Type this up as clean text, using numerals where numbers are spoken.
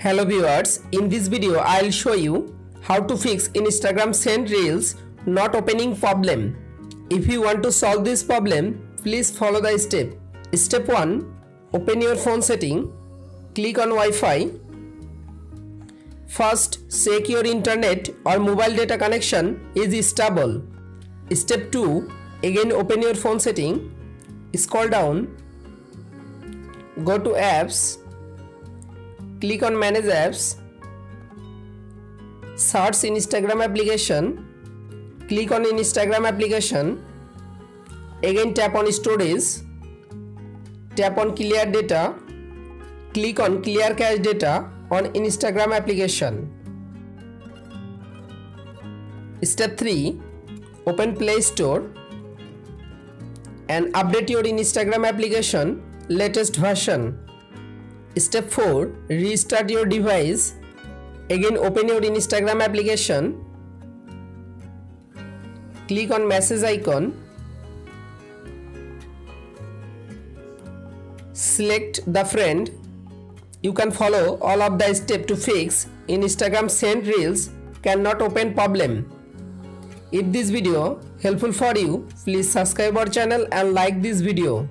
Hello viewers, in this video I'll show you how to fix Instagram send reels not opening problem. If you want to solve this problem, please follow the step. Step 1. Open your phone setting. Click on Wi-Fi. First, check your internet or mobile data connection is stable. Step 2. Again open your phone setting. Scroll down. Go to apps. Click on manage apps. Search Instagram application. Click on Instagram application. Again tap on storage. Tap on clear data. Click on clear cache data on Instagram application. Step 3. Open Play Store and update your Instagram application latest version. Step 4. Restart your device. Again open your Instagram application. Click on message icon. Select the friend. You can follow all of the steps to fix Instagram send reels cannot open problem. If this video helpful for you, please subscribe our channel and like this video.